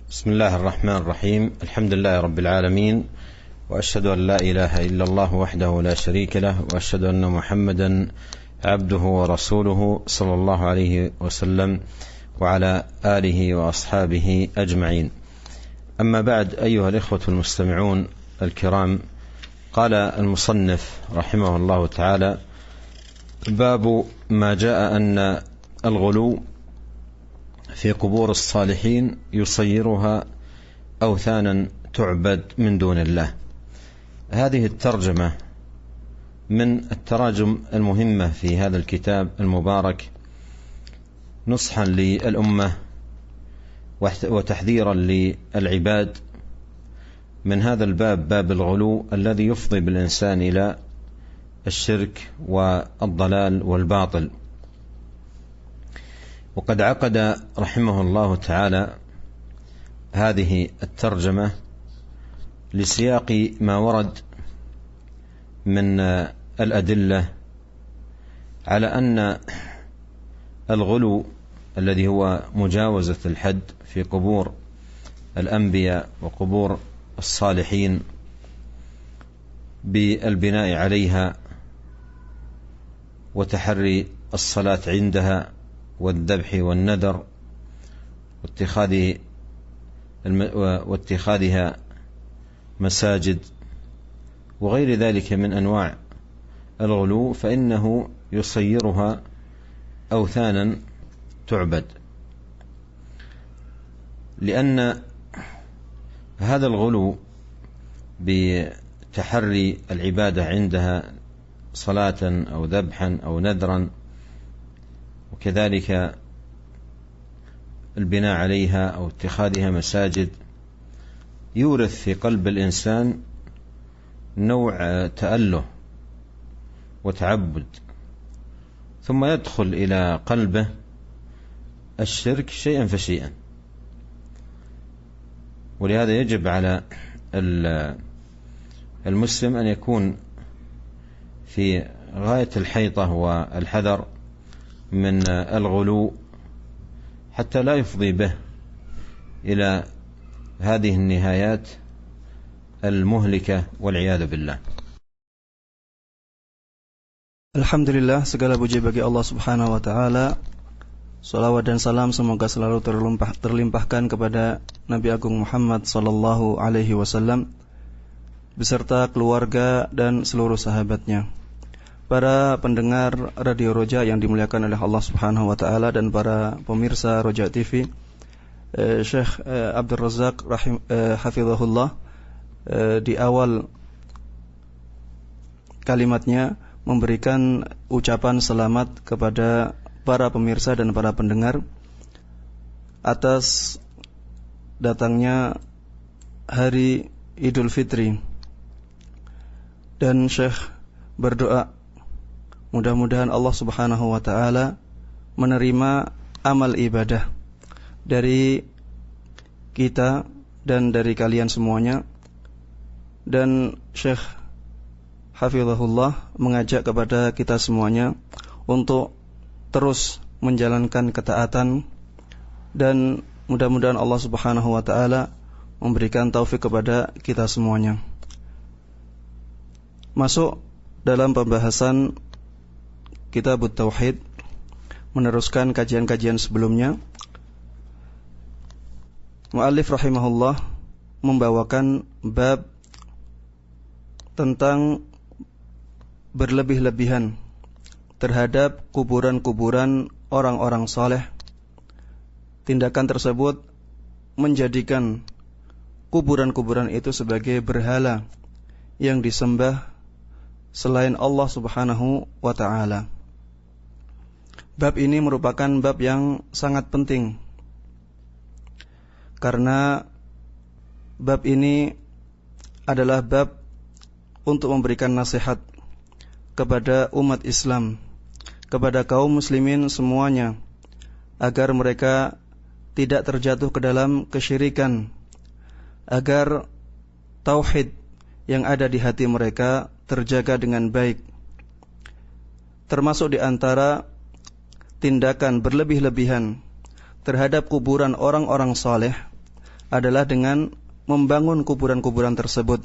بسم الله الرحمن الرحيم. الحمد لله رب العالمين، وأشهد أن لا إله إلا الله وحده لا شريك له، وأشهد أن محمدا عبده ورسوله صلى الله عليه وسلم وعلى آله وأصحابه أجمعين. أما بعد، أيها الإخوة المستمعون الكرام، قال المصنف رحمه الله تعالى: باب ما جاء أن الغلو في قبور الصالحين يصيرها أوثانا تعبد من دون الله. هذه الترجمة من التراجم المهمة في هذا الكتاب المبارك، نصحا للأمة وتحذيرا للعباد من هذا الباب، باب الغلو الذي يفضي بالإنسان إلى الشرك والضلال والباطل. وقد عقد رحمه الله تعالى هذه الترجمة لسياق ما ورد من الأدلة على أن الغلو الذي هو مجاوزة الحد في قبور الأنبياء وقبور الصالحين بالبناء عليها وتحري الصلاة عندها والذبح والنذر واتخاذها مساجد وغير ذلك من أنواع الغلو، فإنه يصيرها أوثانا تعبد، لأن هذا الغلو بتحري العبادة عندها صلاة أو ذبحا أو نذرا، وكذلك البناء عليها أو اتخاذها مساجد، يورث في قلب الإنسان نوع تأله وتعبد، ثم يدخل إلى قلبه الشرك شيئا فشيئا. ولهذا يجب على المسلم أن يكون في غاية الحيطة والحذر من الغلو حتى لا يفضي به إلى هذه النهايات المهلكة والعياذ بالله. Alhamdulillah, segala puji bagi Allah Subhanahu wa taala. Salawat dan salam semoga selalu terlimpahkan kepada Nabi Agung Muhammad sallallahu alaihi wasallam beserta keluarga dan seluruh sahabatnya. Para pendengar Radio Roja yang dimuliakan oleh Allah Subhanahu wa taala dan para pemirsa Roja TV, Syekh Abdul Razak hafizahullah di awal kalimatnya memberikan ucapan selamat kepada para pemirsa dan para pendengar atas datangnya hari Idul Fitri, dan Syekh berdoa mudah-mudahan Allah Subhanahu wa taala menerima amal ibadah dari kita dan dari kalian semuanya. Dan Syekh hafizahullah mengajak kepada kita semuanya untuk terus menjalankan ketaatan, dan mudah-mudahan Allah Subhanahu wa taala memberikan taufik kepada kita semuanya. Masuk dalam pembahasan Kitab Tauhid, meneruskan kajian-kajian sebelumnya. Mu'allif rahimahullah membawakan bab tentang berlebih-lebihan terhadap kuburan-kuburan orang-orang saleh. Tindakan tersebut menjadikan kuburan-kuburan itu sebagai berhala yang disembah selain Allah Subhanahu wa ta'ala. Bab ini merupakan bab yang sangat penting, karena bab ini adalah bab untuk memberikan nasihat kepada umat Islam, kepada kaum muslimin semuanya, agar mereka tidak terjatuh ke dalam kesyirikan, agar tauhid yang ada di hati mereka terjaga dengan baik. Termasuk di antara tindakan berlebih-lebihan terhadap kuburan orang-orang saleh adalah dengan membangun kuburan-kuburan tersebut,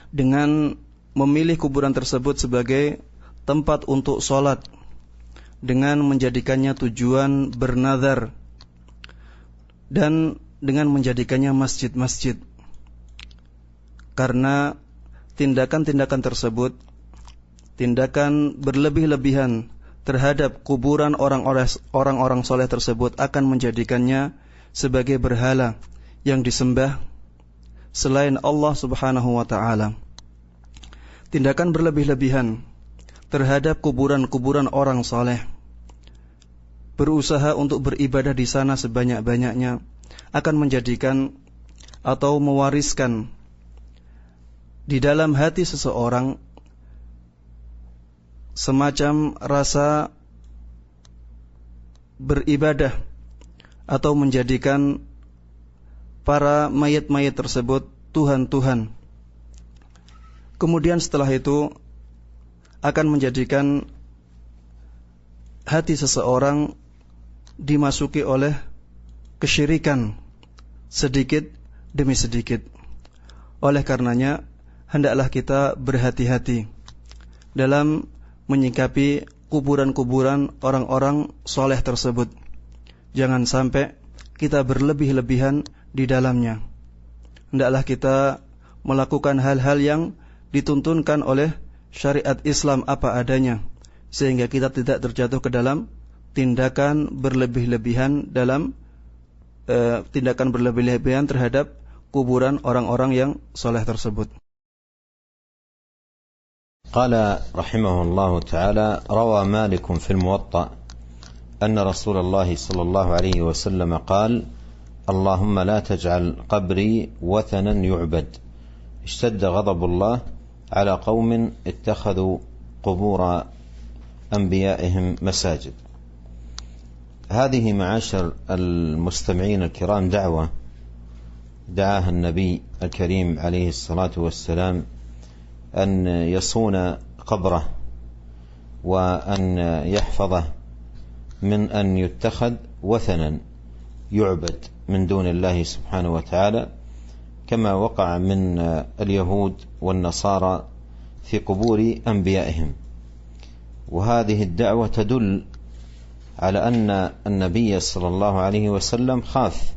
dengan memilih kuburan tersebut sebagai tempat untuk sholat, dengan menjadikannya tujuan bernazar, dan dengan menjadikannya masjid-masjid. Karena tindakan-tindakan tersebut, tindakan berlebih-lebihan terhadap kuburan orang-orang soleh tersebut akan menjadikannya sebagai berhala yang disembah selain Allah Subhanahu wa ta'ala. Tindakan berlebih-lebihan terhadap kuburan-kuburan orang soleh, berusaha untuk beribadah di sana sebanyak-banyaknya, akan menjadikan atau mewariskan di dalam hati seseorang semacam rasa beribadah, atau menjadikan para mayat-mayat tersebut Tuhan-Tuhan. Kemudian setelah itu akan menjadikan hati seseorang dimasuki oleh kesyirikan sedikit demi sedikit. Oleh karenanya, hendaklah kita berhati-hati dalam menyikapi kuburan-kuburan orang-orang soleh tersebut. Jangan sampai kita berlebih-lebihan di dalamnya. Hendaklah kita melakukan hal-hal yang dituntunkan oleh syariat Islam apa adanya, sehingga kita tidak terjatuh ke dalam tindakan berlebih-lebihan terhadap kuburan orang-orang yang soleh tersebut. قال رحمه الله تعالى: روى مالك في الموطأ أن رسول الله صلى الله عليه وسلم قال: اللهم لا تجعل قبري وثنا يعبد اشتد غضب الله على قوم اتخذوا قبور أنبيائهم مساجد. هذه معاشر المستمعين الكرام دعوة دعاها النبي الكريم عليه الصلاة والسلام أن يصون قبره وأن يحفظه من أن يتخذ وثنا يعبد من دون الله سبحانه وتعالى، كما وقع من اليهود والنصارى في قبور أنبيائهم. وهذه الدعوة تدل على أن النبي صلى الله عليه وسلم خاف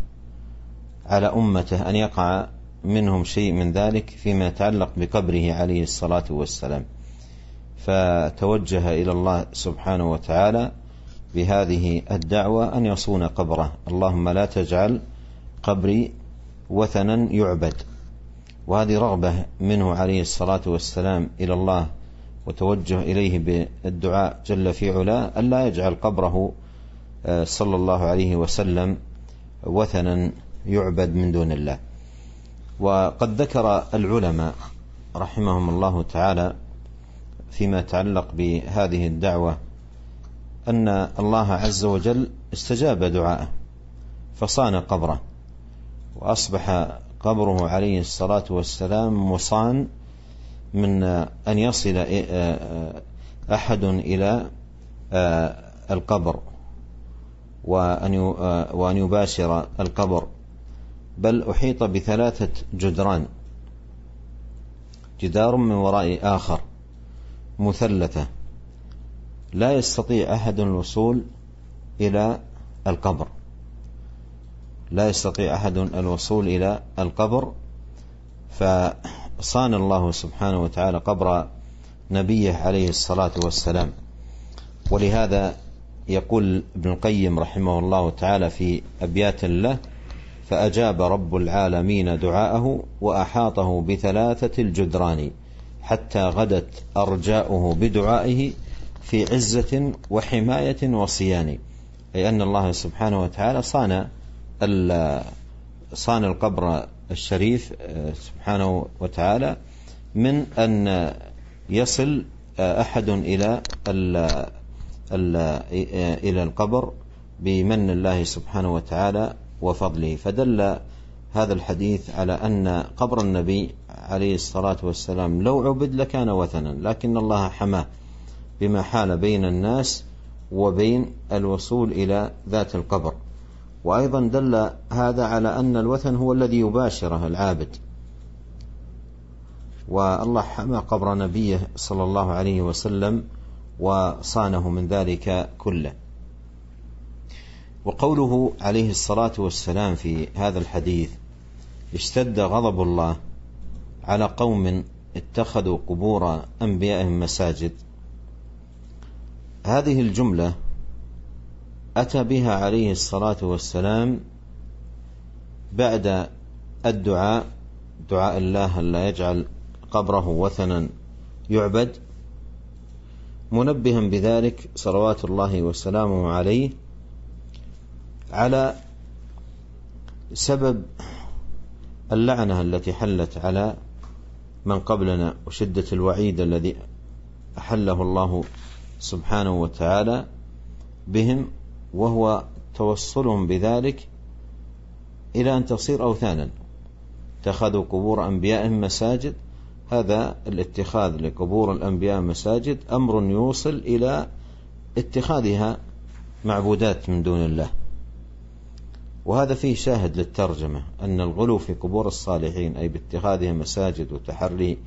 على أمته أن يقع منهم شيء من ذلك فيما يتعلق بقبره عليه الصلاة والسلام، فتوجه إلى الله سبحانه وتعالى بهذه الدعوة أن يصون قبره: اللهم لا تجعل قبري وثنا يعبد. وهذه رغبة منه عليه الصلاة والسلام إلى الله، وتوجه إليه بالدعاء جل في علاه ألا يجعل قبره صلى الله عليه وسلم وثنا يعبد من دون الله. وقد ذكر العلماء رحمهم الله تعالى فيما يتعلق بهذه الدعوة أن الله عز وجل استجاب دعاءه فصان قبره، وأصبح قبره عليه الصلاة والسلام مصان من أن يصل أحد إلى القبر وأن يباشر القبر، بل أحيط بثلاثة جدران: جدار من وراء آخر مثلثة لا يستطيع أحد الوصول إلى القبر، لا يستطيع أحد الوصول إلى القبر. فصان الله سبحانه وتعالى قبر نبيه عليه الصلاة والسلام. ولهذا يقول ابن القيم رحمه الله تعالى في أبيات له: فأجاب رب العالمين دعاءه وأحاطه بثلاثة الجدران حتى غدت أرجاؤه بدعائه في عزة وحماية وصيان. أي أن الله سبحانه وتعالى صان القبر الشريف سبحانه وتعالى من أن يصل أحد إلى القبر بمن الله سبحانه وتعالى وفضله. فدل هذا الحديث على أن قبر النبي عليه الصلاة والسلام لو عبد لكان وثنا، لكن الله حماه بما حال بين الناس وبين الوصول إلى ذات القبر. وأيضا دل هذا على أن الوثن هو الذي يباشره العابد، والله حمى قبر نبيه صلى الله عليه وسلم وصانه من ذلك كله. وقوله عليه الصلاة والسلام في هذا الحديث: اشتد غضب الله على قوم اتخذوا قبور أنبيائهم مساجد، هذه الجملة أتى بها عليه الصلاة والسلام بعد الدعاء، دعاء الله ألا يجعل قبره وثنا يعبد، منبها بذلك صلوات الله وسلامه عليه على سبب اللعنة التي حلت على من قبلنا وشدة الوعيد الذي أحله الله سبحانه وتعالى بهم، وهو توصلهم بذلك إلى أن تصير أوثانا. اتخذوا قبور أنبيائهم مساجد، هذا الاتخاذ لقبور الأنبياء مساجد أمر يوصل إلى اتخاذها معبودات من دون الله، وهذا فيه شاهد للترجمة أن الغلو في قبور الصالحين أي باتخاذها مساجد وتحري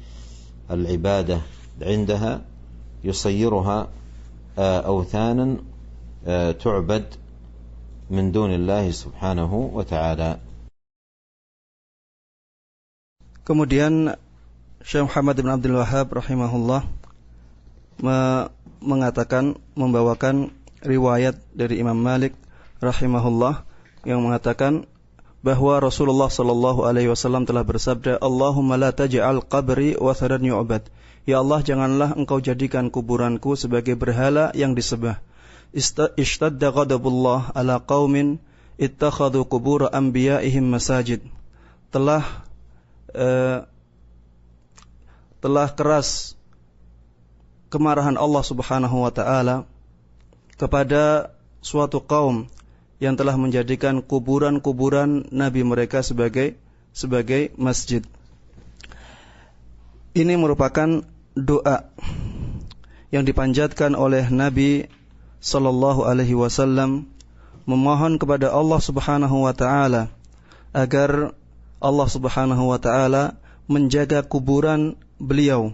العبادة عندها يصيرها أوثانا تعبد من دون الله سبحانه وتعالى. Kemudian Syekh Muhammad bin Abdul Wahhab rahimahullah membawakan riwayat dari Imam Malik rahimahullah yang mengatakan bahwa Rasulullah sallallahu alaihi wasallam telah bersabda, Allahumma la taj'al qabri wathanan yu'bad. Ya Allah, janganlah engkau jadikan kuburanku sebagai berhala yang disembah. Ishtadda ghadabullah ala qaumin ittakhadhu qubur anbiya'ihim masajid. Telah keras kemarahan Allah Subhanahu wa taala kepada suatu kaum yang telah menjadikan kuburan-kuburan nabi mereka sebagai masjid. Ini merupakan doa yang dipanjatkan oleh Nabi sallallahu alaihi wasallam, memohon kepada Allah Subhanahu wa taala agar Allah Subhanahu wa taala menjaga kuburan beliau,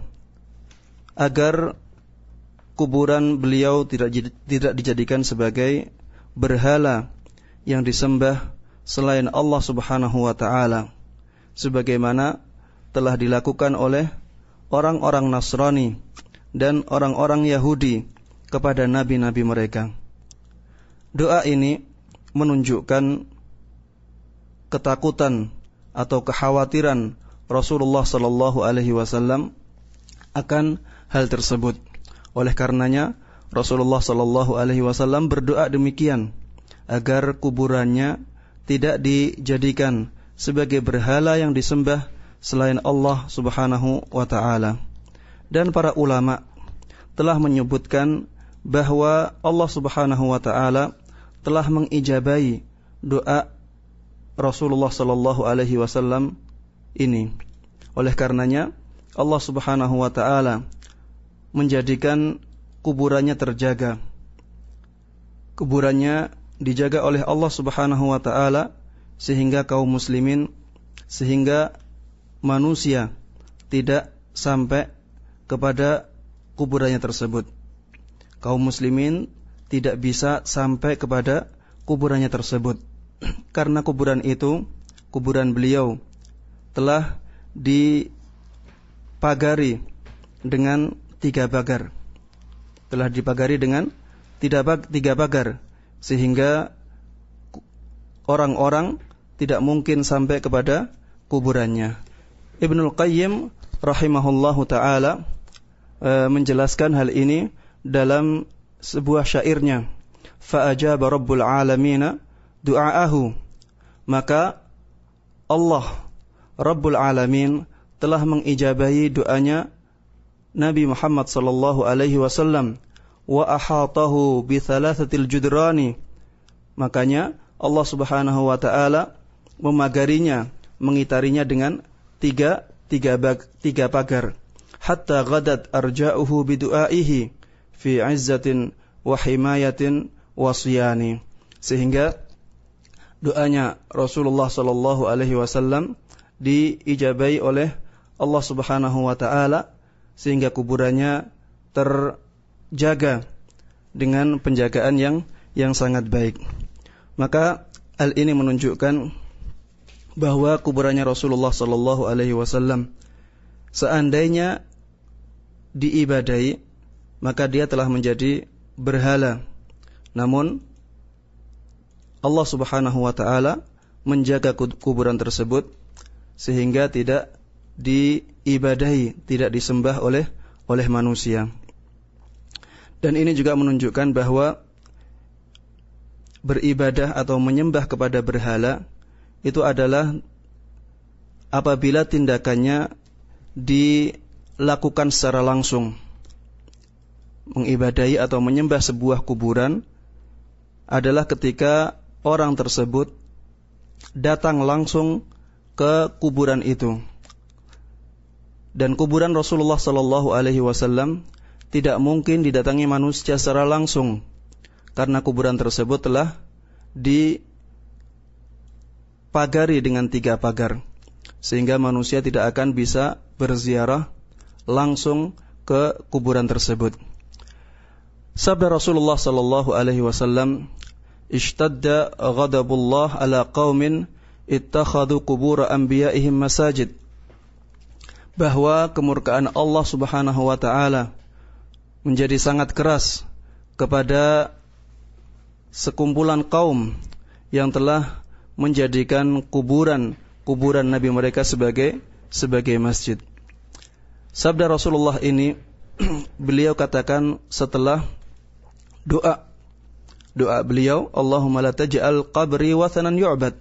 agar kuburan beliau tidak dijadikan sebagai berhala yang disembah selain Allah Subhanahu wa taala, sebagaimana telah dilakukan oleh orang-orang Nasrani dan orang-orang Yahudi kepada nabi-nabi mereka. Doa ini menunjukkan ketakutan atau kekhawatiran Rasulullah sallallahu alaihi wasallam akan hal tersebut. Oleh karenanya Rasulullah sallallahu alaihi wasallam berdoa demikian agar kuburannya tidak dijadikan sebagai berhala yang disembah selain Allah Subhanahu wa taala. Dan para ulama telah menyebutkan bahwa Allah Subhanahu wa taala telah mengijabahi doa Rasulullah sallallahu alaihi wasallam ini. Oleh karenanya Allah Subhanahu wa taala menjadikan kuburannya terjaga. Kuburannya dijaga oleh Allah Subhanahu wa taala sehingga kaum muslimin, sehingga manusia tidak sampai kepada kuburannya tersebut. Kaum muslimin tidak bisa sampai kepada kuburannya tersebut karena kuburan itu, kuburan beliau telah dipagari dengan 3 pagar. Telah dipagari dengan 3 pagar sehingga orang-orang tidak mungkin sampai kepada kuburannya. Ibnul Qayyim rahimahullahu taala menjelaskan hal ini dalam sebuah syairnya, fa'ajaba rabbul alamin du'aahu, maka Allah Rabbul Alamin telah mengijabahi doanya Nabi Muhammad sallallahu alaihi wasallam, wa ahatahu bi thalathatil judrani, makanya Allah Subhanahu wa taala memagarinya, mengitarinya dengan 3 pagar, hatta ghadat arja'uhu bi du'aihi fi 'izzatin wa himayatin wa siyani, sehingga doanya Rasulullah sallallahu alaihi wasallam diijabai oleh Allah Subhanahu wa taala sehingga kuburannya terjaga dengan penjagaan yang sangat baik. Maka hal ini menunjukkan bahwa kuburannya Rasulullah sallallahu alaihi wasallam seandainya diibadahi, maka dia telah menjadi berhala. Namun Allah Subhanahu wa taala menjaga kuburan tersebut sehingga tidak diibadahi, tidak disembah oleh manusia. Dan ini juga menunjukkan bahwa beribadah atau menyembah kepada berhala itu adalah apabila tindakannya dilakukan secara langsung. Mengibadahi atau menyembah sebuah kuburan adalah ketika orang tersebut datang langsung ke kuburan itu. Dan kuburan Rasulullah sallallahu alaihi wasallam tidak mungkin didatangi manusia secara langsung, karena kuburan tersebut telah dipagari dengan 3 pagar, sehingga manusia tidak akan bisa berziarah langsung ke kuburan tersebut. Sabda Rasulullah sallallahu alaihi wasallam, "Ishtadda ghadabullah ala qaumin ittakhadhu qubur anbiya'ihim masajid." Bahwa kemurkaan Allah Subhanahu wa taala menjadi sangat keras kepada sekumpulan kaum yang telah menjadikan kuburan Nabi mereka sebagai masjid. Sabda Rasulullah ini beliau katakan setelah doa beliau, Allahumma la taj'al qabri wathanan yu'bad.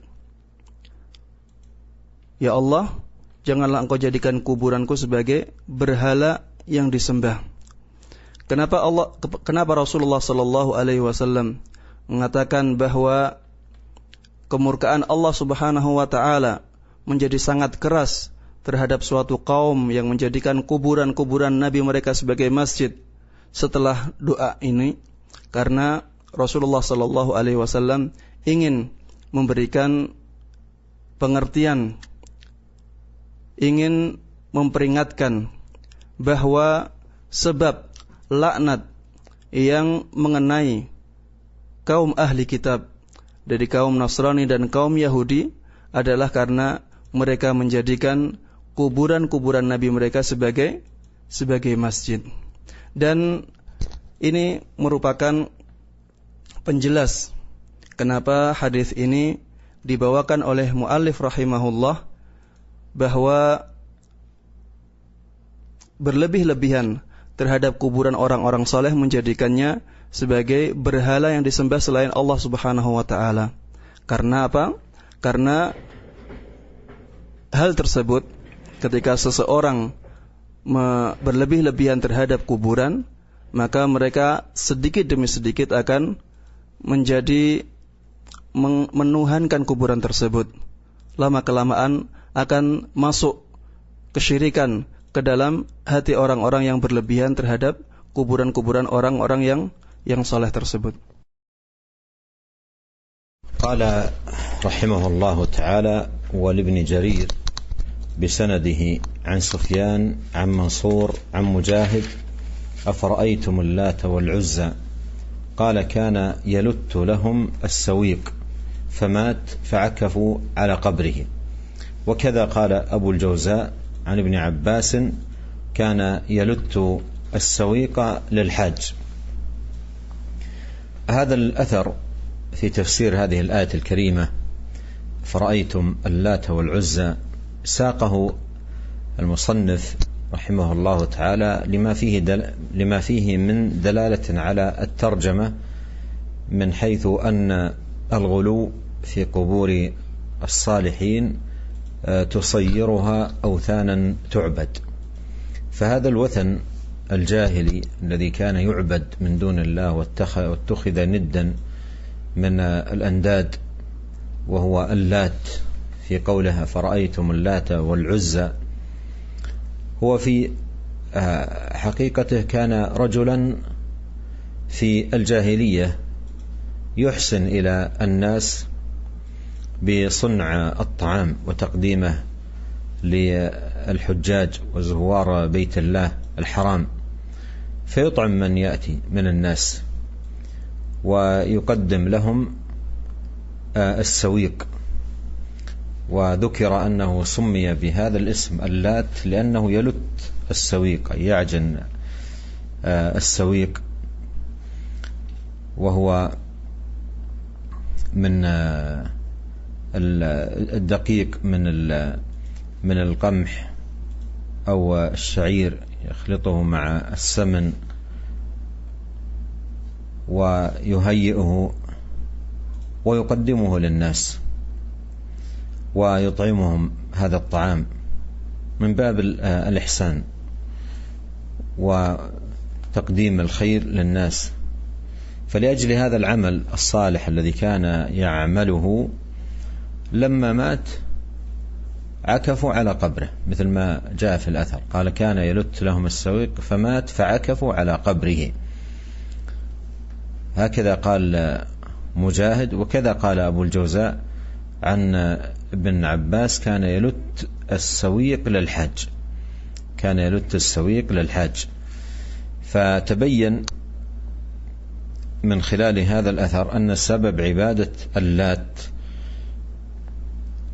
Ya Allah, janganlah engkau jadikan kuburanku sebagai berhala yang disembah. Kenapa Rasulullah sallallahu alaihi wasallam mengatakan bahwa kemurkaan Allah Subhanahu wa taala menjadi sangat keras terhadap suatu kaum yang menjadikan kuburan Nabi mereka sebagai masjid setelah doa ini? Karena Rasulullah sallallahu alaihi wasallam ingin memberikan pengertian, ingin memperingatkan bahwa sebab laknat yang mengenai kaum ahli kitab dari kaum Nasrani dan kaum Yahudi adalah karena mereka menjadikan kuburan Nabi mereka sebagai masjid. Dan ini merupakan penjelas kenapa hadis ini dibawakan oleh muallif rahimahullah, bahwa berlebih-lebihan terhadap kuburan orang-orang saleh menjadikannya sebagai berhala yang disembah selain Allah Subhanahu wa taala. Karena apa? Karena hal tersebut ketika seseorang berlebih-lebihan terhadap kuburan, maka mereka sedikit demi sedikit akan menjadi menuhankan kuburan tersebut. Lama-kelamaan akan masuk kesyirikan ke dalam hati orang-orang yang berlebihan terhadap kuburan-kuburan orang-orang yang saleh tersebut. Qala rahimahullahu ta'ala wa ibn Jarir بسنده عن سفيان عن منصور عن مجاهد أفرأيتم اللات والعزى قال كان يلت لهم السويق فمات فعكفوا على قبره. وكذا قال أبو الجوزاء عن ابن عباس كان يلت السويق للحاج. هذا الأثر في تفسير هذه الآية الكريمة فرأيتم اللات والعزى ساقه المصنف رحمه الله تعالى لما فيه من دلالة على الترجمة، من حيث أن الغلو في قبور الصالحين تصيرها أوثانا تعبد. فهذا الوثن الجاهلي الذي كان يعبد من دون الله واتخذ ندا من الأنداد وهو اللات في قولها فرأيتم اللات والعزى، هو في حقيقته كان رجلا في الجاهلية يحسن إلى الناس بصنع الطعام وتقديمه للحجاج وزوار بيت الله الحرام، فيطعم من يأتي من الناس ويقدم لهم السويق. وذكر أنه سمي بهذا الاسم اللات لأنه يلت السويق، أي يعجن السويق، وهو من الدقيق من القمح أو الشعير، يخلطه مع السمن ويهيئه ويقدمه للناس ويطعمهم هذا الطعام من باب الإحسان وتقديم الخير للناس. فلأجل هذا العمل الصالح الذي كان يعمله لما مات عكفوا على قبره، مثل ما جاء في الأثر، قال كان يلت لهم السويق فمات فعكفوا على قبره. هكذا قال مجاهد، وكذا قال أبو الجوزاء عن ابن عباس كان يلت السويق للحاج، كان يلت السويق للحاج. فتبين من خلال هذا الأثر أن سبب عبادة اللات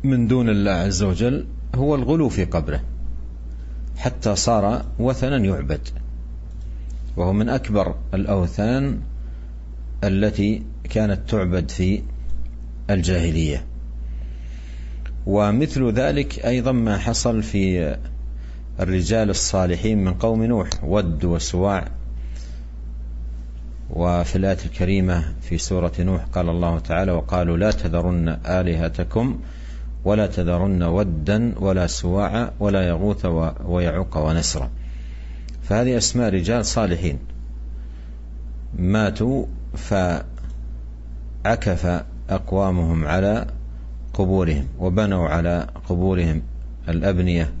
من دون الله عز وجل هو الغلو في قبره، حتى صار وثنا يعبد، وهو من أكبر الأوثان التي كانت تعبد في الجاهلية. ومثل ذلك أيضا ما حصل في الرجال الصالحين من قوم نوح، ود وسواع. وفي الآية الكريمة في سورة نوح قال الله تعالى وقالوا لا تذرن آلهتكم ولا تذرن ودا ولا سواعا ولا يغوث ويعوق ونسرا. فهذه أسماء رجال صالحين ماتوا فعكف أقوامهم على قبورهم وبنوا على قبورهم الأبنية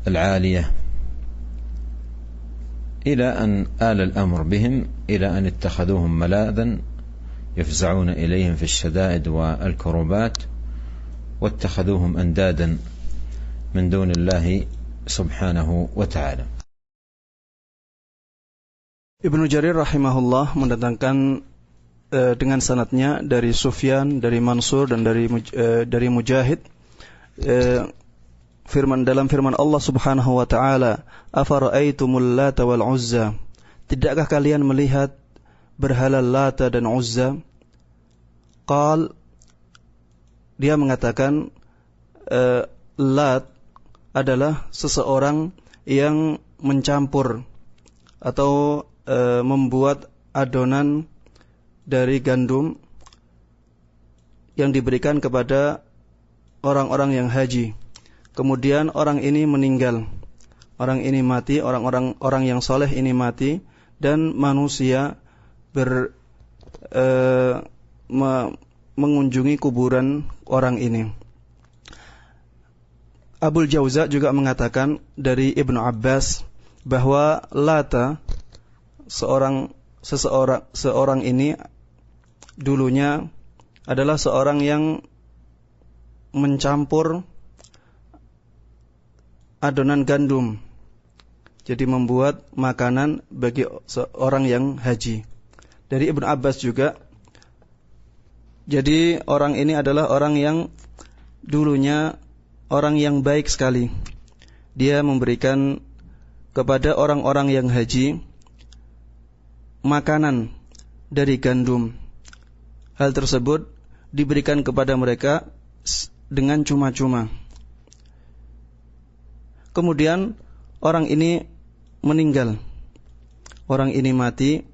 العالية، إلى أن آل الأمر بهم إلى أن اتخذوهم ملاذا يفزعون إليهم في الشدائد والكربات، واتخذوهم أندادا من دون الله سبحانه وتعالى. Ibnu Jarir rahimahullah mendatangkan dengan sanadnya dari Sufyan, dari Mansur, dan dari Mujahid, dalam firman Allah Subhanahu wa taala, "Afara'aitumul Lata wal Uzza?" Tidakkah kalian melihat berhala Lata dan Uzza? Dia mengatakan Lat adalah seseorang yang mencampur atau membuat adonan dari gandum yang diberikan kepada orang-orang yang haji. Kemudian orang ini meninggal, orang ini mati, orang yang soleh ini mati, dan manusia mengunjungi kuburan orang ini. Abul Jauza juga mengatakan dari Ibnu Abbas bahwa Lata seorang ini dulunya adalah seorang yang mencampur adonan gandum, jadi membuat makanan bagi seorang yang haji. Dari Ibnu Abbas juga, jadi orang ini adalah orang yang dulunya orang yang baik sekali. Dia memberikan kepada orang-orang yang haji makanan dari gandum. Hal tersebut diberikan kepada mereka dengan cuma-cuma. Kemudian orang ini meninggal, orang ini mati,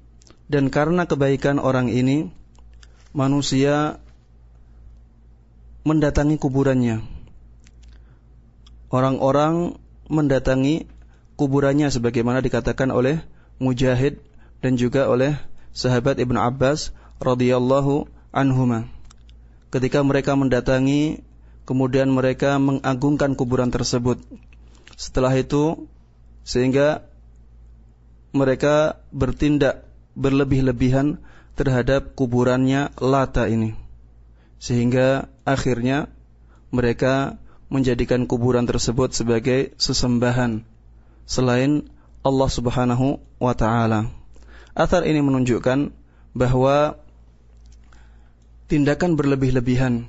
dan karena kebaikan orang ini, manusia mendatangi kuburannya. Orang-orang mendatangi kuburannya sebagaimana dikatakan oleh Mujahid dan juga oleh sahabat Ibnu Abbas radhiyallahu anhuma. Ketika mereka mendatangi, kemudian mereka mengagungkan kuburan tersebut. Setelah itu, sehingga mereka bertindak berlebih-lebihan terhadap kuburannya Lata ini. sehingga akhirnya mereka menjadikan kuburan tersebut sebagai sesembahan selain Allah Subhanahu wa ta'ala. Athar ini menunjukkan bahwa tindakan berlebih-lebihan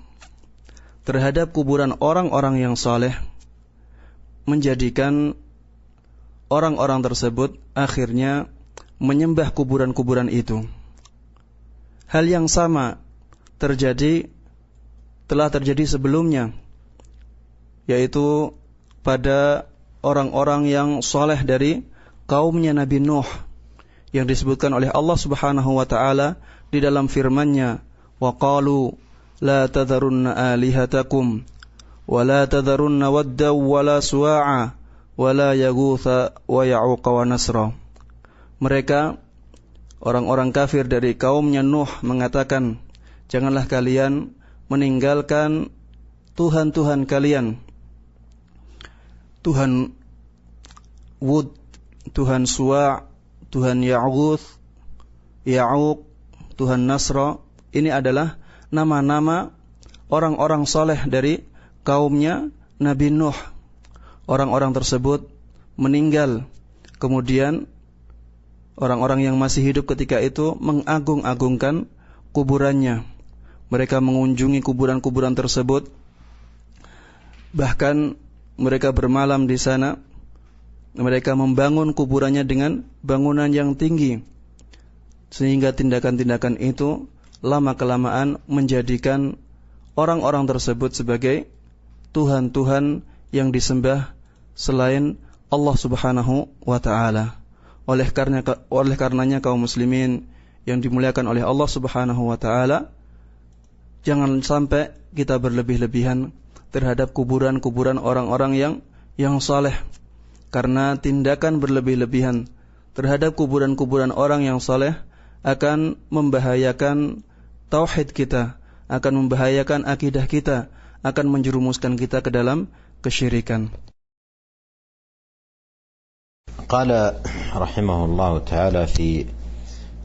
terhadap kuburan orang-orang yang saleh menjadikan orang-orang tersebut akhirnya menyembah kuburan-kuburan itu. Hal yang sama telah terjadi sebelumnya, yaitu pada orang-orang yang saleh dari kaumnya Nabi Nuh yang disebutkan oleh Allah Subhanahu wa ta'ala di dalam firman-Nya, wa qalu la tadharunna alihatakum wa la tadharunna wadda wa la suwa'a wa la yaghutha wa ya'uqa wa nasra. Mereka orang-orang kafir dari kaumnya Nuh mengatakan, janganlah kalian meninggalkan Tuhan-Tuhan kalian, Tuhan Wud, Tuhan Suwa', Tuhan Ya'ghuth, Ya'uq, Tuhan Nasra. Ini adalah nama-nama orang-orang saleh dari kaumnya Nabi Nuh. Orang-orang tersebut meninggal, kemudian orang-orang yang masih hidup ketika itu mengagung-agungkan kuburannya. Mereka mengunjungi kuburan-kuburan tersebut, bahkan mereka bermalam di sana. Mereka membangun kuburannya dengan bangunan yang tinggi, sehingga tindakan-tindakan itu lama-kelamaan menjadikan orang-orang tersebut sebagai Tuhan-Tuhan yang disembah selain Allah Subhanahu wa ta'ala. Oleh karenanya kaum muslimin yang dimuliakan oleh Allah Subhanahu wa ta'ala, jangan sampai kita berlebih-lebihan terhadap kuburan-kuburan orang-orang yang saleh. Karena tindakan berlebih-lebihan terhadap kuburan-kuburan orang yang saleh akan membahayakan tauhid kita, akan membahayakan akidah kita, akan menjerumuskan kita ke dalam kesyirikan. قال رحمه الله تعالى في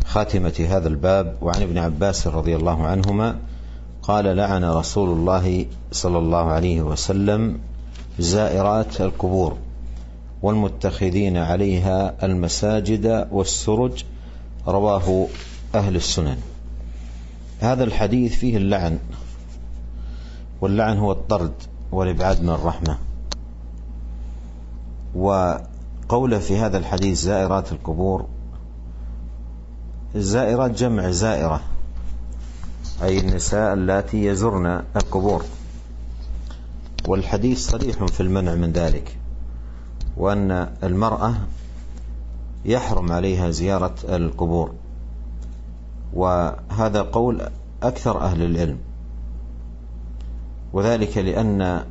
خاتمة هذا الباب: وعن ابن عباس رضي الله عنهما قال: لعن رسول الله صلى الله عليه وسلم زائرات القبور والمتخذين عليها المساجد والسرج. رواه أهل السنن. هذا الحديث فيه اللعن، واللعن هو الطرد والإبعاد من الرحمة. وقوله في هذا الحديث زائرات القبور، الزائرات جمع زائرة، أي النساء اللاتي يزرن القبور، والحديث صريح في المنع من ذلك، وأن المرأة يحرم عليها زيارة القبور. وهذا قول أكثر أهل العلم، وذلك لأن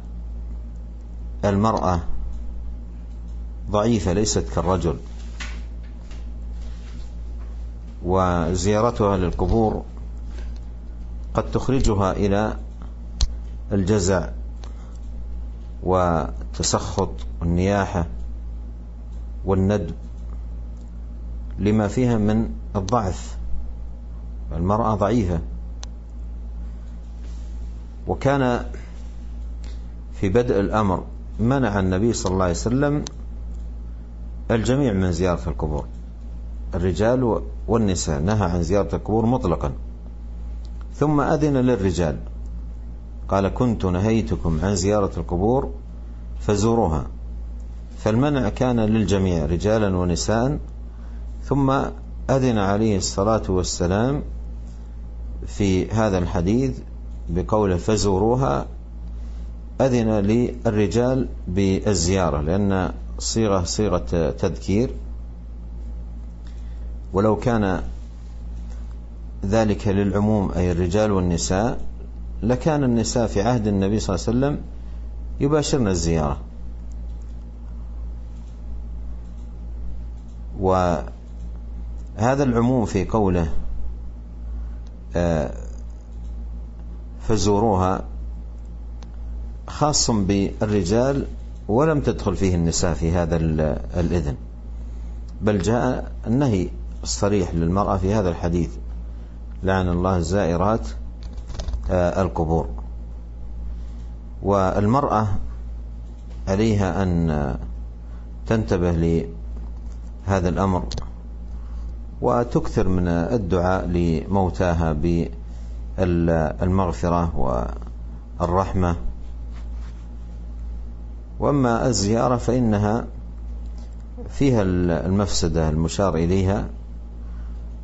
المرأة ضعيفة ليست كالرجل، وزيارتها للقبور قد تخرجها إلى الجزع وتسخط النياحة والندب لما فيها من الضعف. المرأة ضعيفة. وكان في بدء الأمر منع النبي صلى الله عليه وسلم الجميع من زيارة القبور، الرجال والنساء، نهى عن زيارة القبور مطلقا، ثم أذن للرجال قال: كنت نهيتكم عن زيارة القبور فزوروها. فالمنع كان للجميع رجالا ونساء، ثم أذن عليه الصلاة والسلام في هذا الحديث بقوله فزوروها، أذن للرجال بالزيارة، لأن صيغة تذكير، ولو كان ذلك للعموم أي الرجال والنساء لكان النساء في عهد النبي صلى الله عليه وسلم يباشرن الزيارة. وهذا العموم في قوله فزوروها خاص بالرجال، ولم تدخل فيه النساء في هذا الإذن، بل جاء النهي الصريح للمرأة في هذا الحديث: لعن الله الزائرات القبور. والمرأة عليها أن تنتبه لهذا الأمر وتكثر من الدعاء لموتاها بالمغفرة والرحمة. وأما الزيارة فإنها فيها المفسدة المشار إليها،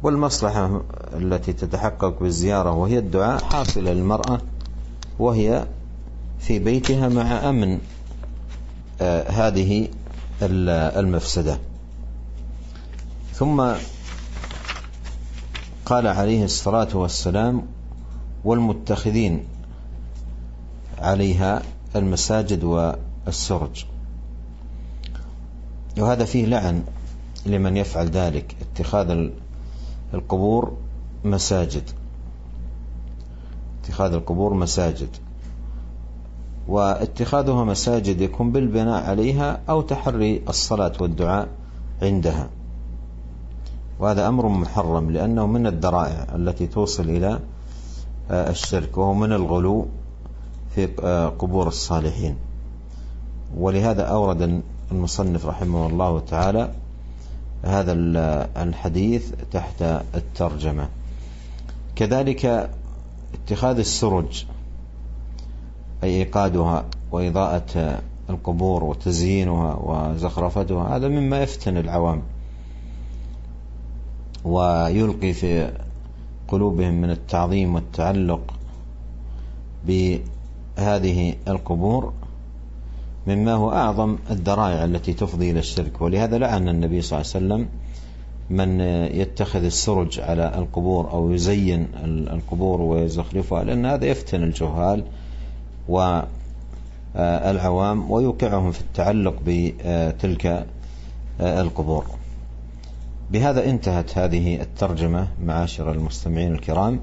والمصلحة التي تتحقق بالزيارة وهي الدعاء حاصلة للمرأة وهي في بيتها مع أمن هذه المفسدة. ثم قال عليه الصلاة والسلام: والمتخذين عليها المساجد والسرج. وهذا فيه لعن لمن يفعل ذلك، اتخاذ القبور مساجد، اتخاذ القبور مساجد. واتخاذها مساجد يكون بالبناء عليها أو تحري الصلاة والدعاء عندها، وهذا أمر محرم لأنه من الذرائع التي توصل إلى الشرك، وهو من الغلو في قبور الصالحين. ولهذا أورد المصنف رحمه الله تعالى هذا الحديث تحت الترجمة. كذلك اتخاذ السرج، أي إيقادها وإضاءة القبور وتزيينها وزخرفتها، هذا مما يفتن العوام ويلقي في قلوبهم من التعظيم والتعلق بهذه القبور مما هو أعظم الذرائع التي تفضي إلى الشرك. ولهذا لعن النبي صلى الله عليه وسلم من يتخذ السرج على القبور أو يزين القبور ويزخرفها، لأن هذا يفتن الجهال والعوام ويوقعهم في التعلق بتلك القبور. بهذا انتهت هذه الترجمة معاشر المستمعين الكرام،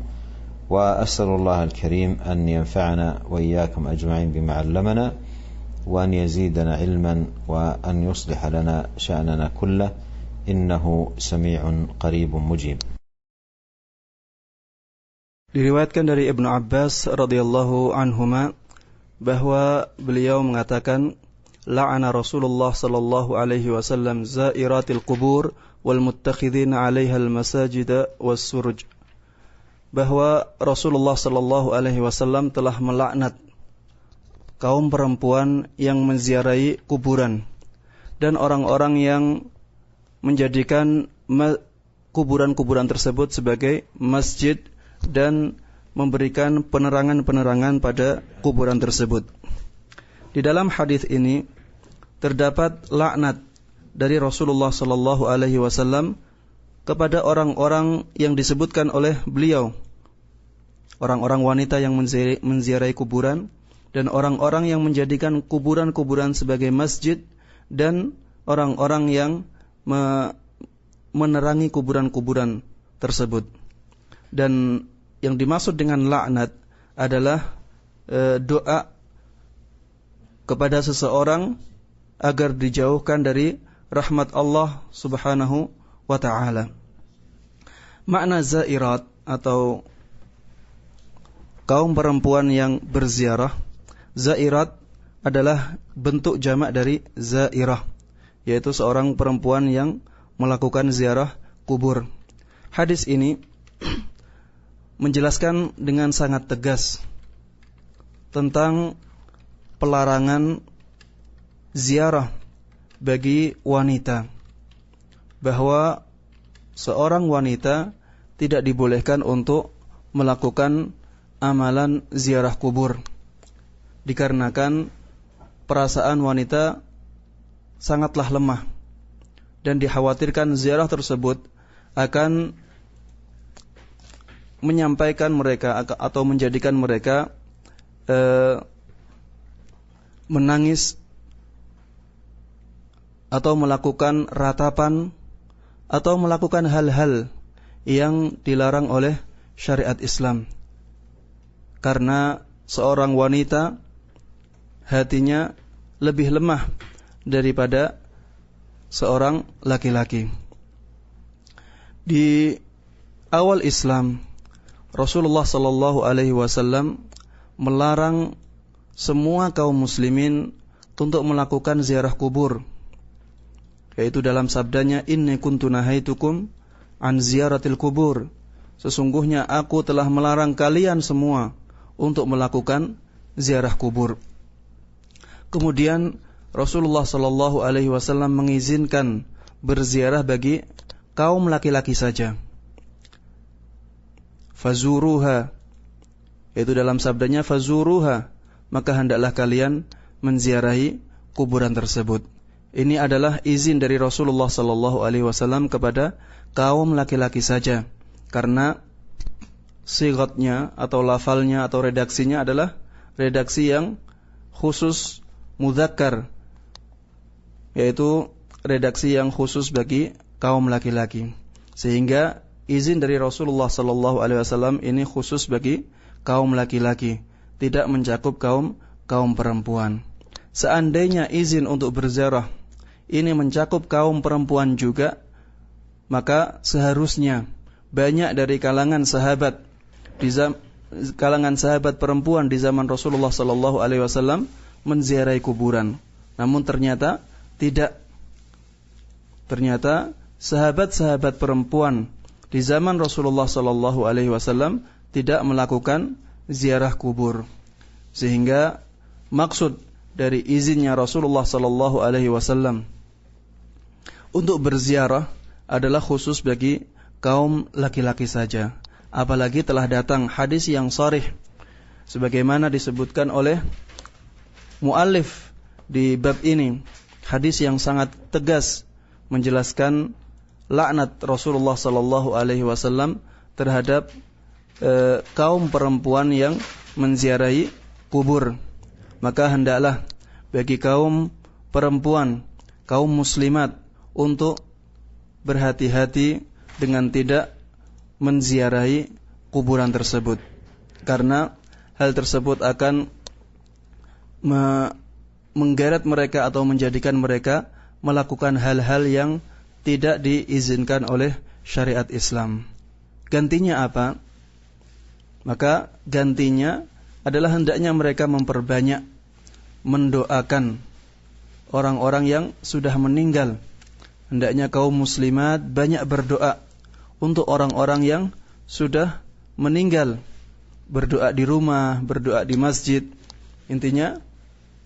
وأسأل الله الكريم أن ينفعنا وإياكم أجمعين بما علمنا، وأن يزيدنا علما، وأن يصلح لنا شأننا كله، إنه سميع قريب مجيب. Diriwayatkan dari Ibnu Abbas radhiyallahu anhuma bahwa beliau mengatakan, la'ana Rasulullah sallallahu alaihi wasallam zairatil qubur wal muttakhidina 'alaiha al masajida was suruj. Bahwa Rasulullah sallallahu alaihi wasallam telah melaknat kaum perempuan yang menziarahi kuburan dan orang-orang yang menjadikan kuburan-kuburan tersebut sebagai masjid dan memberikan penerangan-penerangan pada kuburan tersebut. Di dalam hadis ini terdapat laknat dari Rasulullah sallallahu alaihi wasallam kepada orang-orang yang disebutkan oleh beliau, orang-orang wanita yang menziarahi kuburan dan orang-orang yang menjadikan kuburan-kuburan sebagai masjid dan orang-orang yang menerangi kuburan-kuburan tersebut. Dan yang dimaksud dengan laknat adalah doa kepada seseorang agar dijauhkan dari rahmat Allah Subhanahu wa ta'ala. Makna zairat atau kaum perempuan yang berziarah, zairat adalah bentuk jamak dari zairah, yaitu seorang perempuan yang melakukan ziarah kubur. Hadis ini menjelaskan dengan sangat tegas tentang pelarangan ziarah bagi wanita, bahwa seorang wanita tidak dibolehkan untuk melakukan amalan ziarah kubur, dikarenakan perasaan wanita sangatlah lemah dan dikhawatirkan ziarah tersebut akan menyampaikan mereka atau menjadikan mereka menangis atau melakukan ratapan atau melakukan hal-hal yang dilarang oleh syariat Islam. Karena seorang wanita hatinya lebih lemah daripada seorang laki-laki. Di awal Islam, Rasulullah sallallahu alaihi wasallam melarang semua kaum muslimin untuk melakukan ziarah kubur. Yaitu dalam sabdanya, inni kuntu nahaitukum an ziyaratil kubur. Sesungguhnya aku telah melarang kalian semua untuk melakukan ziarah kubur. Kemudian Rasulullah sallallahu alaihi wasallam mengizinkan berziarah bagi kaum laki-laki saja. Fazuruha, yaitu dalam sabdanya fazuruha, maka hendaklah kalian menziarahi kuburan tersebut. Ini adalah izin dari Rasulullah sallallahu alaihi wasallam kepada kaum laki-laki saja, karena sigatnya atau lafalnya atau redaksinya adalah redaksi yang khusus mudzakkar, yaitu redaksi yang khusus bagi kaum laki-laki. Sehingga izin dari Rasulullah sallallahu alaihi wasallam ini khusus bagi kaum laki-laki, tidak mencakup kaum perempuan. Seandainya izin untuk berziarah ini mencakup kaum perempuan juga, maka seharusnya banyak dari kalangan sahabat perempuan di zaman Rasulullah sallallahu alaihi wasallam menziarahi kuburan. Namun ternyata tidak. Ternyata sahabat-sahabat perempuan di zaman Rasulullah sallallahu alaihi wasallam tidak melakukan ziarah kubur. Sehingga maksud dari izinnya Rasulullah sallallahu alaihi wasallam untuk berziarah adalah khusus bagi kaum laki-laki saja. Apalagi telah datang hadis yang sharih sebagaimana disebutkan oleh muallif di bab ini, hadis yang sangat tegas menjelaskan laknat Rasulullah sallallahu alaihi wasallam terhadap kaum perempuan yang menziarahi kubur. Maka hendaklah bagi kaum perempuan, kaum muslimat untuk berhati-hati dengan tidak menziarahi kuburan tersebut, karena hal tersebut akan menggeret mereka atau menjadikan mereka melakukan hal-hal yang tidak diizinkan oleh syariat Islam. Gantinya apa? Maka gantinya adalah hendaknya mereka memperbanyak mendoakan orang-orang yang sudah meninggal. Hendaknya kaum muslimat banyak berdoa untuk orang-orang yang sudah meninggal. Berdoa di rumah, berdoa di masjid. Intinya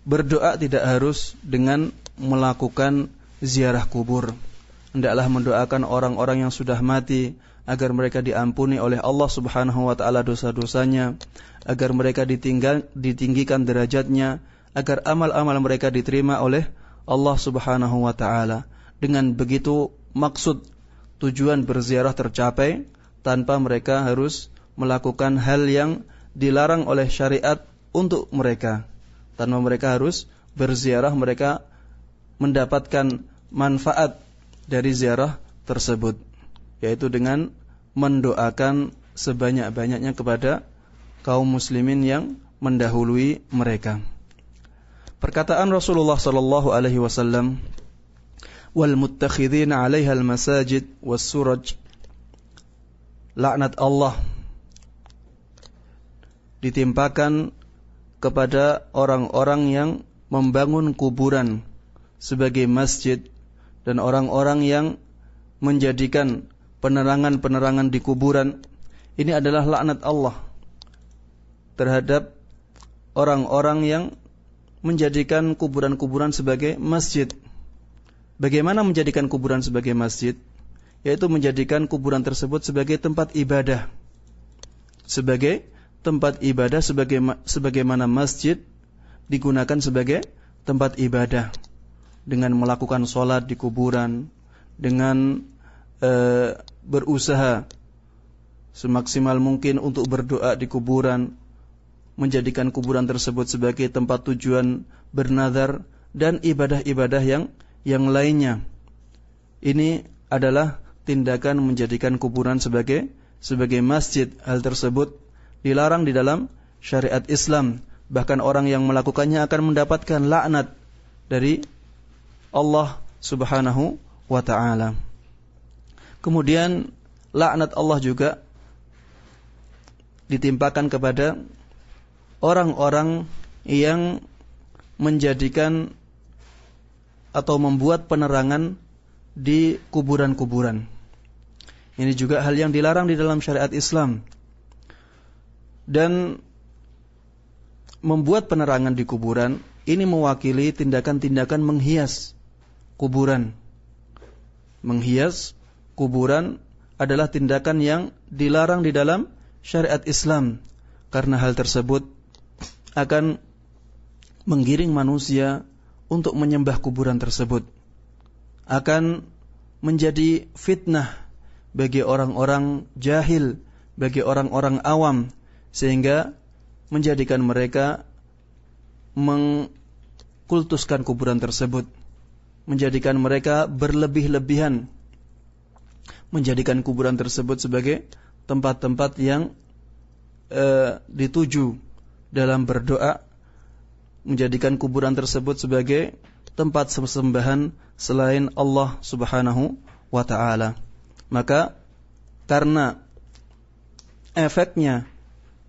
berdoa tidak harus dengan melakukan ziarah kubur. Hendaklah mendoakan orang-orang yang sudah mati agar mereka diampuni oleh Allah Subhanahu wa taala dosa-dosanya, agar mereka ditinggikan derajatnya, agar amal-amal mereka diterima oleh Allah Subhanahu wa taala. Dengan begitu maksud tujuan berziarah tercapai tanpa mereka harus melakukan hal yang dilarang oleh syariat untuk mereka. Tanpa mereka harus berziarah, mereka mendapatkan manfaat dari ziarah tersebut, yaitu dengan mendoakan sebanyak-banyaknya kepada kaum muslimin yang mendahului mereka. Perkataan Rasulullah sallallahu alaihi wasallam, wal muttakhidhina 'alaiha al-masajid was-suraj, laknat Allah ditimpakan kepada orang-orang yang membangun kuburan sebagai masjid dan orang-orang yang menjadikan penerangan-penerangan di kuburan. Ini adalah laknat Allah terhadap orang-orang yang menjadikan kuburan-kuburan sebagai masjid. Bagaimana menjadikan kuburan sebagai masjid? Yaitu menjadikan kuburan tersebut sebagai tempat ibadah. Sebagai tempat ibadah sebagaimana masjid digunakan sebagai tempat ibadah, dengan melakukan sholat di kuburan, dengan berusaha semaksimal mungkin untuk berdoa di kuburan, menjadikan kuburan tersebut sebagai tempat tujuan bernazar dan ibadah-ibadah yang lainnya. Ini adalah tindakan menjadikan kuburan sebagai masjid. Hal tersebut dilarang di dalam syariat Islam. Bahkan orang yang melakukannya akan mendapatkan laknat dari Allah Subhanahu wa ta'ala. Kemudian laknat Allah juga ditimpakan kepada orang-orang yang menjadikan atau membuat penerangan di kuburan-kuburan. Ini juga hal yang dilarang di dalam syariat Islam. Dan membuat penerangan di kuburan ini mewakili tindakan-tindakan menghias kuburan. Menghias kuburan adalah tindakan yang dilarang di dalam syariat Islam, karena hal tersebut akan menggiring manusia untuk menyembah kuburan tersebut, akan menjadi fitnah bagi orang-orang jahil, bagi orang-orang awam, sehingga menjadikan mereka mengkultuskan kuburan tersebut, menjadikan mereka berlebih-lebihan, menjadikan kuburan tersebut sebagai tempat-tempat yang dituju dalam berdoa, menjadikan kuburan tersebut sebagai tempat sembahan selain Allah Subhanahu wa ta'ala. Maka karena efeknya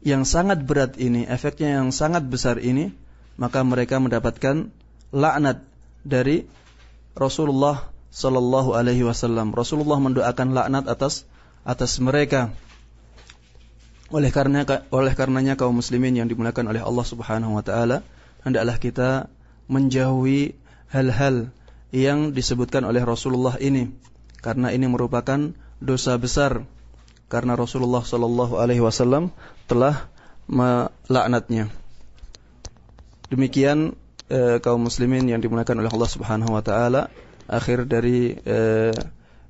yang sangat berat ini, efeknya yang sangat besar ini, maka mereka mendapatkan laknat dari Rasulullah sallallahu alaihi wasallam. Rasulullah mendoakan laknat atas mereka. Oleh karenanya kaum muslimin yang dimuliakan oleh Allah Subhanahu wa taala, hendaklah kita menjauhi hal-hal yang disebutkan oleh Rasulullah ini, karena ini merupakan dosa besar, karena Rasulullah sallallahu alaihi wasallam telah melaknatnya. Demikian kaum muslimin yang dimuliakan oleh Allah Subhanahu wa taala, akhir dari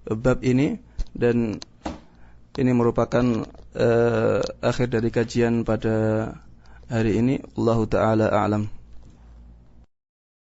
bab ini, dan ini merupakan akhir dari kajian pada hari ini. Allahu taala a'lam.